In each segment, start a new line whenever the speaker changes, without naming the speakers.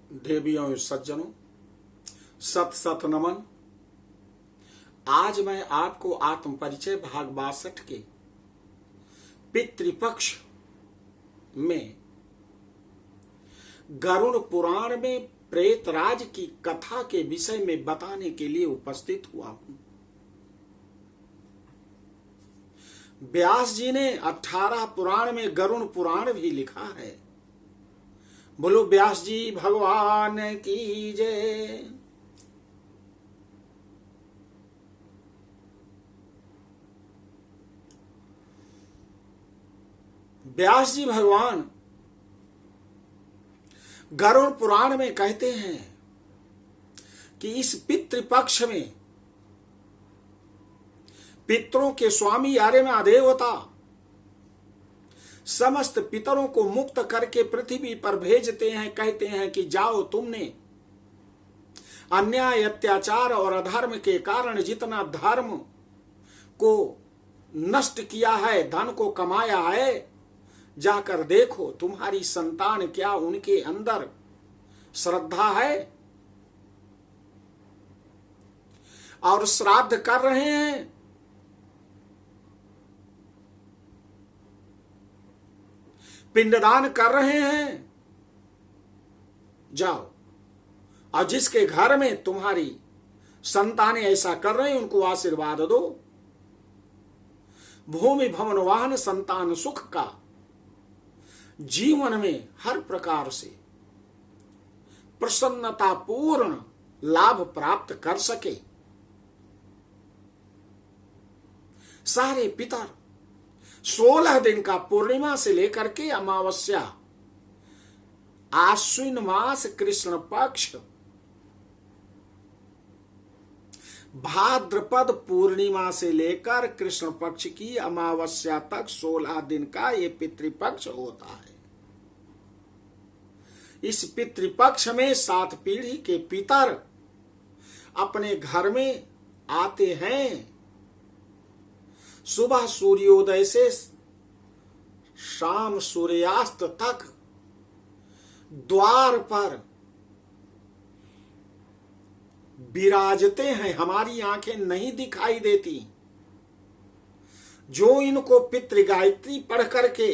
देवियों सज्जनों, सत सत नमन। आज मैं आपको आत्म परिचय भाग 62 के पितृपक्ष में गरुड़ पुराण में प्रेतराज की कथा के विषय में बताने के लिए उपस्थित हुआ हूं। व्यास जी ने 18 पुराण में गरुड़ पुराण भी लिखा है। बोलो व्यास जी भगवान की जय। व्यास जी भगवान गरुड़ पुराण में कहते हैं कि इस पितृपक्ष में पितरों के स्वामी आर्यमा देवता समस्त पितरों को मुक्त करके पृथ्वी पर भेजते हैं। कहते हैं कि जाओ, तुमने अन्याय, अत्याचार और अधर्म के कारण जितना धर्म को नष्ट किया है, धन को कमाया है, जाकर देखो तुम्हारी संतान क्या उनके अंदर श्रद्धा है और श्राद्ध कर रहे हैं। पिंडदान कर रहे हैं। जाओ, और जिसके घर में तुम्हारी संतानें ऐसा कर रहे हैं उनको आशीर्वाद दो। भूमि भवन वाहन संतान सुख का जीवन में हर प्रकार से प्रसन्नतापूर्ण लाभ प्राप्त कर सके। सारे पितर 16 दिन का पूर्णिमा से लेकर के अमावस्या, आश्विन मास कृष्ण पक्ष, भाद्रपद पूर्णिमा से लेकर कृष्ण पक्ष की अमावस्या तक 16 दिन का ये पितृपक्ष होता है। इस पितृपक्ष में 7 पीढ़ी के पितर अपने घर में आते हैं। सुबह सूर्योदय से शाम सूर्यास्त तक द्वार पर विराजते हैं। हमारी आंखें नहीं दिखाई देती। जो इनको पितृ गायत्री पढ़ करके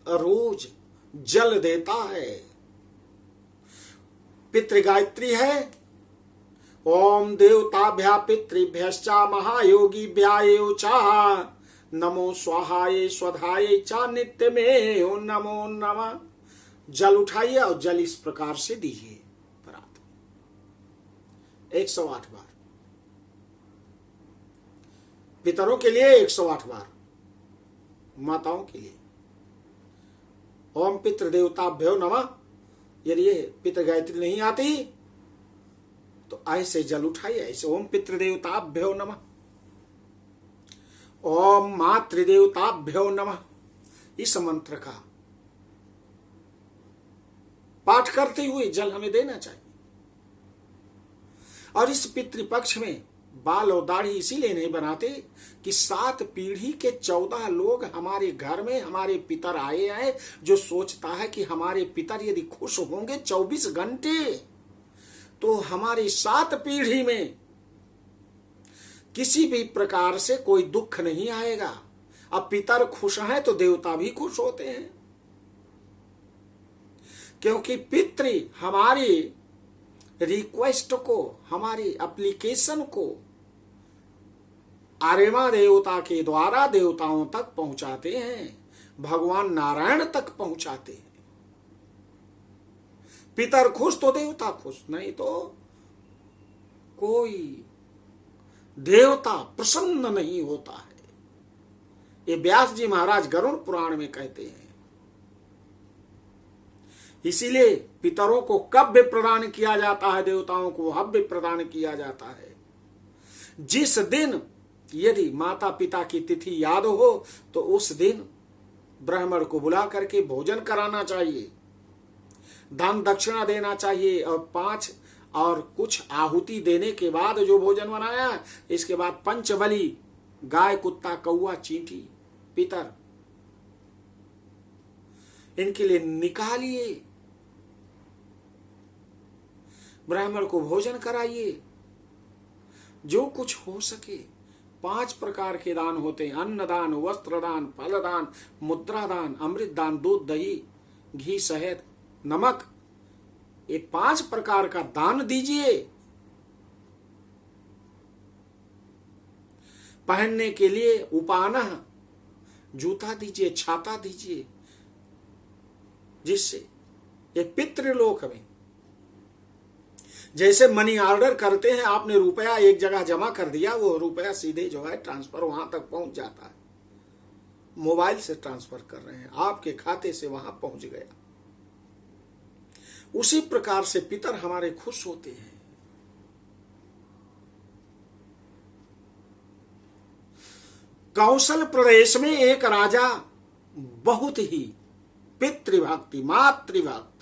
रोज जल देता है, पितृ गायत्री है ओम देवताभ्या पितृभ्यश्चा महायोगिभ्यायो च नमो स्वाहाय स्वधाय च नित्यमेव नमो नमः। जल उठाइए और जल इस प्रकार से दीजिए। 108 बार पितरों के लिए, 108 बार माताओं के लिए। ओम पितृदेवताभ्यो नमः। यदि ये पितृ गायत्री नहीं आती तो ऐसे जल उठाइए, ऐसे ओम पितृदेवताभ्यो नमः, ओम मातृदेवताभ्यो नमः। इस मंत्र का पाठ करते हुए जल हमें देना चाहिए। और इस पितृपक्ष में बाल और दाढ़ी इसीलिए नहीं बनाते कि 7 पीढ़ी के 14 लोग हमारे घर में हमारे पितर आए हैं। जो सोचता है कि हमारे पितर यदि खुश होंगे 24 घंटे तो हमारी 7 पीढ़ी में किसी भी प्रकार से कोई दुख नहीं आएगा। अब पितर खुश हैं तो देवता भी खुश होते हैं, क्योंकि पितृ हमारी रिक्वेस्ट को, हमारी एप्लीकेशन को आर्यमा देवता के द्वारा देवताओं तक पहुंचाते हैं, भगवान नारायण तक पहुंचाते हैं। पितर खुश तो देवता खुश, नहीं तो कोई देवता प्रसन्न नहीं होता है। ये व्यास जी महाराज गरुड़ पुराण में कहते हैं। इसीलिए पितरों को कव्य प्रदान किया जाता है, देवताओं को हव्य प्रदान किया जाता है। जिस दिन यदि माता पिता की तिथि याद हो तो उस दिन ब्राह्मण को बुला करके भोजन कराना चाहिए, दान दक्षिणा देना चाहिए, और 5 और कुछ आहुति देने के बाद जो भोजन बनाया, इसके बाद पंचबली गाय, कुत्ता, कौआ, चींटी, पितर, इनके लिए निकालिए। ब्राह्मण को भोजन कराइए, जो कुछ हो सके। 5 प्रकार के दान होते हैं, अन्नदान, वस्त्रदान, फलदान, मुद्रादान, अमृतदान, दूध, दही, घी, शहद, नमक। ये 5 प्रकार का दान दीजिए। पहनने के लिए उपानह, जूता दीजिए, छाता दीजिए, जिससे ये पितृलोक में जैसे मनी ऑर्डर करते हैं, आपने रुपया एक जगह जमा कर दिया, वो रुपया सीधे जो है ट्रांसफर वहां तक पहुंच जाता है। मोबाइल से ट्रांसफर कर रहे हैं, आपके खाते से वहां पहुंच गया। उसी प्रकार से पितर हमारे खुश होते हैं। कौशल प्रदेश में एक राजा बहुत ही पितृभक्ति, मातृभक्त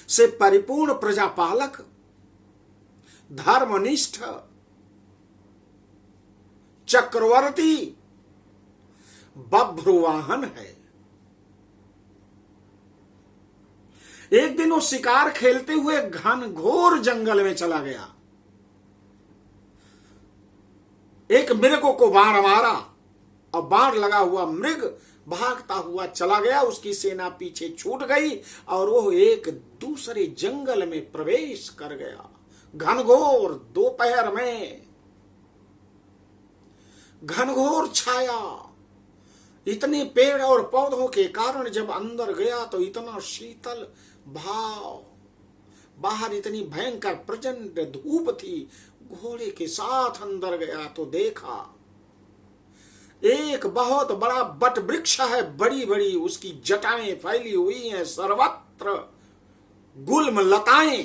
से परिपूर्ण प्रजापालक, धर्मनिष्ठ चक्रवर्ती बभ्रुवाहन है। एक दिन वो शिकार खेलते हुए घनघोर जंगल में चला गया। एक मृग को बाण मारा और बाण लगा हुआ मृग भागता हुआ चला गया। उसकी सेना पीछे छूट गई और वो एक दूसरे जंगल में प्रवेश कर गया। घनघोर दोपहर में घनघोर छाया, इतने पेड़ और पौधों के कारण जब अंदर गया तो इतना शीतल भाव, बाहर इतनी भयंकर प्रचंड धूप थी। घोड़े के साथ अंदर गया तो देखा एक बहुत बड़ा बट वृक्ष है, बड़ी बड़ी उसकी जटाएं फैली हुई हैं, सर्वत्र गुल्म लताएं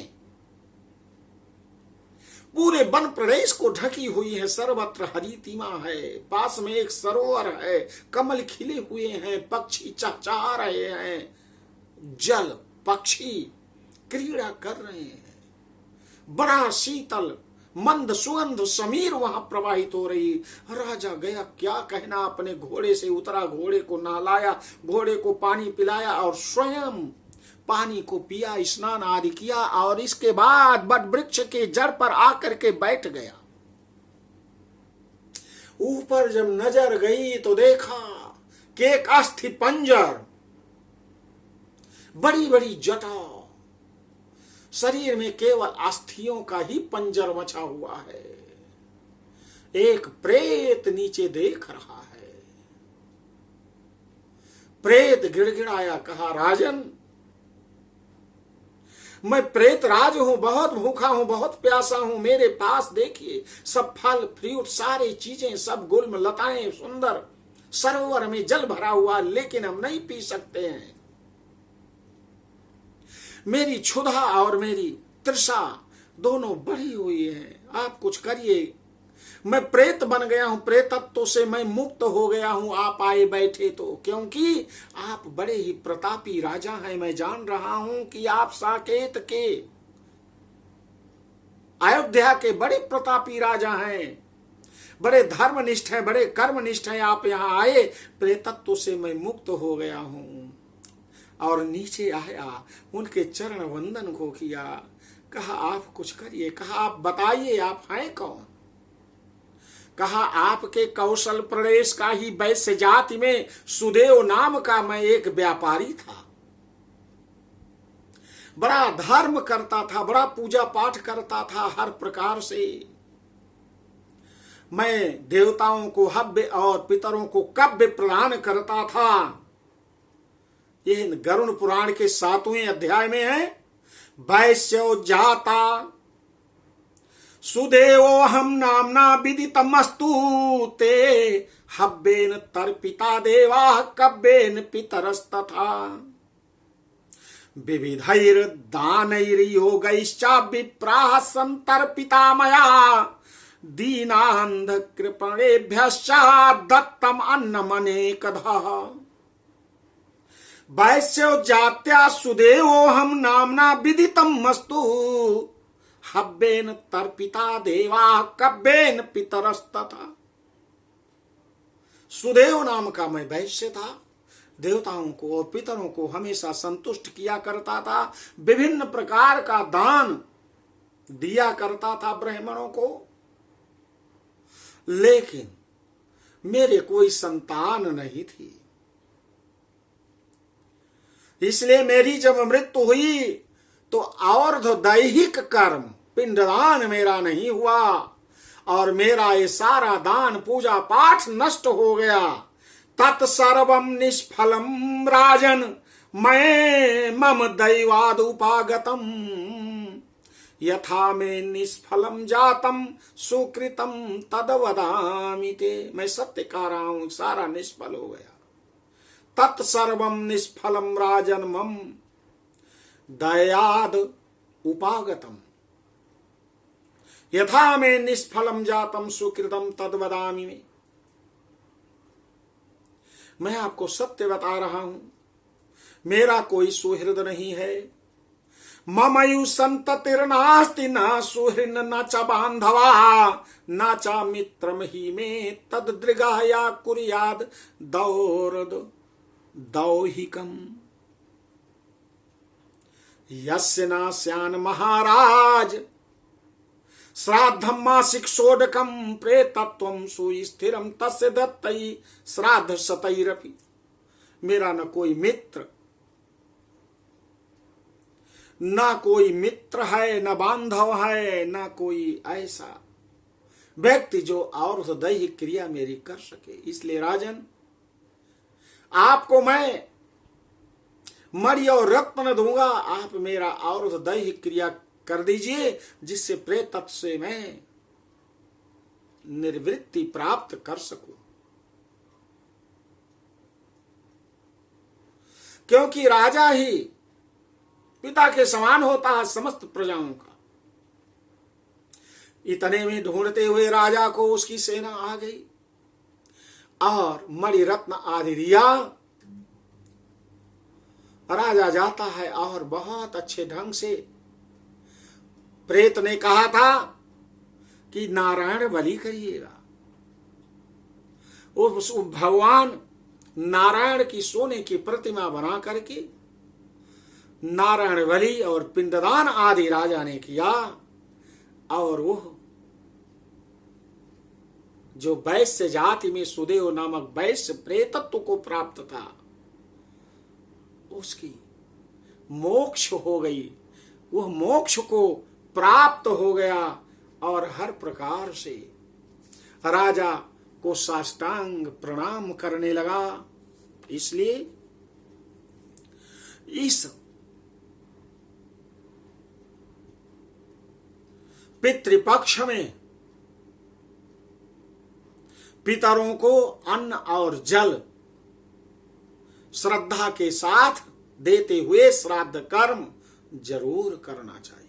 पूरे वन प्रदेश को ढकी हुई है, सर्वत्र हरितिमा है। पास में एक सरोवर है, कमल खिले हुए हैं, पक्षी चहचहा रहे हैं, जल पक्षी क्रीड़ा कर रहे हैं। बड़ा शीतल मंद सुगंध समीर वहां प्रवाहित हो रही। राजा गया, क्या कहना, अपने घोड़े से उतरा, घोड़े को नहलाया, घोड़े को पानी पिलाया और स्वयं पानी को पिया, स्नान आदि किया और इसके बाद बट वृक्ष के जड़ पर आकर के बैठ गया। ऊपर जब नजर गई तो देखा कि एक अस्थि पंजर, बड़ी बड़ी जटा, शरीर में केवल अस्थियों का ही पंजर मचा हुआ है। एक प्रेत नीचे देख रहा है। प्रेत गिड़गिड़ाया, कहा, राजन, मैं प्रेत राज हूं, बहुत भूखा हूं, बहुत प्यासा हूं। मेरे पास देखिए सब फल फ्रूट, सारी चीजें, सब गुल्म लताएं, सुंदर सरोवर में जल भरा हुआ, लेकिन हम नहीं पी सकते हैं। मेरी क्षुधा और मेरी तृषा दोनों बढ़ी हुई है, आप कुछ करिए। मैं प्रेत बन गया हूं, प्रेतत्व से मैं मुक्त हो गया हूं, आप आए बैठे तो, क्योंकि आप बड़े ही प्रतापी राजा हैं। मैं जान रहा हूं कि आप साकेत के, अयोध्या के बड़े प्रतापी राजा हैं, बड़े धर्मनिष्ठ हैं, बड़े कर्मनिष्ठ हैं। आप यहां आए, प्रेतत्व से मैं मुक्त हो गया हूं। और नीचे आया, उनके चरण वंदन को किया, कहा, आप कुछ करिए। कहा, आप बताइए, आप हैं कौन? कहा, आपके कौशल प्रदेश का ही वैश्य जाति में सुदेव नाम का मैं एक व्यापारी था। बड़ा धर्म करता था, बड़ा पूजा पाठ करता था, हर प्रकार से मैं देवताओं को हव्य और पितरों को कव्य प्रदान करता था। ये गरुड़ पुराण के 7वें अध्याय में है। वैश्यो जाता सुदेवो हम नामना विदितमस्तु ते हव्येन तर्पिता देवा कव्येन पितरस्तथा विविधैर दानैर्योगैश्चा विप्राः संतर्पिता मया दीनान्ध कृपणेभ्यश्च दत्तम अन्नमनेकधा। वैश्यो जात्या सुदेवो हम नामना विदितम मस्तु हव्येन तर्पिता देवा कव्येन पितरस्तथा। सुदेव नाम का मैं वैश्य था, देवताओं को और पितरों को हमेशा संतुष्ट किया करता था, विभिन्न प्रकार का दान दिया करता था ब्राह्मणों को। लेकिन मेरे कोई संतान नहीं थी, इसलिए मेरी जब मृत्यु हुई तो और दैहिक कर्म पिंडदान मेरा नहीं हुआ और मेरा ये सारा दान पूजा पाठ नष्ट हो गया। तत्सर्वम निष्फलम राजन मैं मम दैवाद उपागतम यथा में निष्फलम जातम सुकृतम तद वदामि ते। मैं सत्य कह रहा हूं, सारा निष्फल हो गया। तत्सर्वम निष्फलम राजन मम दयाद उपागतम यथा में निष्फलम जातम सुकृतम तद वदामि में। मैं आपको सत्य बता रहा हूं, मेरा कोई सुहृद नहीं है। ममयु संततिर्नास्ति न सुहृन् न च बांधवा न च मित्रम ही में तद्दृगाया कुर्याद दौहिकम यस्य न स्यान् महाराज श्राद्धम मासिक सोडकम प्रेतत्वम सुस्थिरम तस्य दत्तई श्राद्ध शतैरपि। मेरा न कोई मित्र, न कोई मित्र है, न बांधव है, न कोई ऐसा व्यक्ति जो और दैहिक क्रिया मेरी कर सके। इसलिए राजन, आपको मैं मणि और रत्न दूंगा, आप मेरा और दैहिक क्रिया कर दीजिए जिससे प्रेतत्व से मैं निर्वृत्ति प्राप्त कर सकूं। क्योंकि राजा ही पिता के समान होता है समस्त प्रजाओं का। इतने में ढूंढते हुए राजा को उसकी सेना आ गई और मणि रत्न आदि दिया। राजा जाता है और बहुत अच्छे ढंग से, प्रेत ने कहा था कि नारायण बलि करिएगा, उस भगवान नारायण की सोने की प्रतिमा बना करके नारायण बलि और पिंडदान आदि राजा ने किया। और वो जो वैश्य जाति में सुदेव नामक वैश्य प्रेतत्व को प्राप्त था, उसकी मोक्ष हो गई, वह मोक्ष को प्राप्त हो गया और हर प्रकार से राजा को साष्टांग प्रणाम करने लगा। इसलिए इस पितृपक्ष में पितरों को अन्न और जल श्रद्धा के साथ देते हुए श्राद्ध कर्म जरूर करना चाहिए।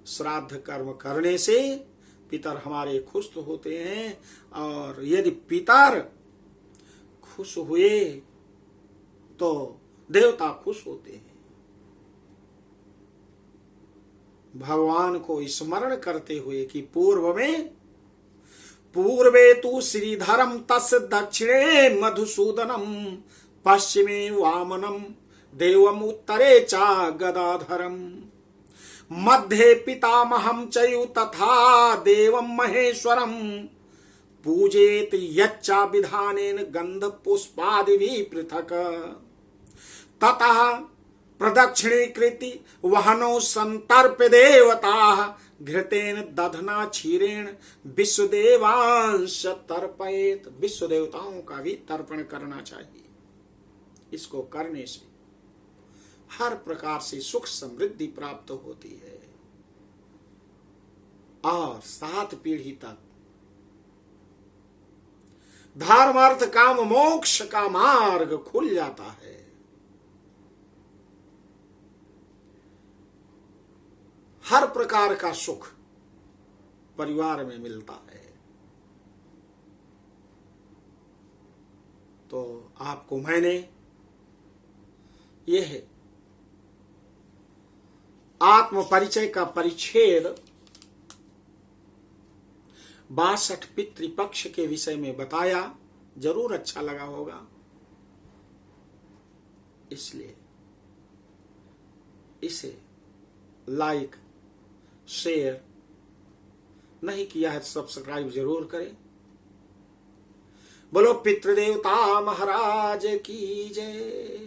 श्राद्ध कर्म करने से पितर हमारे खुश होते हैं और यदि पितर खुश हुए तो देवता खुश होते हैं। भगवान को स्मरण करते हुए कि पूर्वे तु श्रीधरम तस्य दक्षिणे मधुसूदनम पश्चिमे वामनम देवम उत्तरे चा गदाधरम मध्ये पितामहं चयु तथा देवं महेश्वरम पूजेत यच्चा विधानेन गंध पुष्पादिभिः पृथक् ततः प्रदक्षिणीकृति वहनो संतर्प देवताः घृतेन दधना क्षीरेण विश्वदेवांश तर्पयेत। विश्व देवताओं का भी तर्पण करना चाहिए। इसको करने से हर प्रकार से सुख समृद्धि प्राप्त होती है और 7 पीढ़ी तक धर्म अर्थ काम मोक्ष का मार्ग खुल जाता है। हर प्रकार का सुख परिवार में मिलता है। तो आपको मैंने यह आत्म परिचय का परिच्छेद 62 पितृपक्ष के विषय में बताया। जरूर अच्छा लगा होगा। इसलिए इसे लाइक शेयर नहीं किया है, सब्सक्राइब जरूर करें। बोलो पितृदेवता महाराज की जय।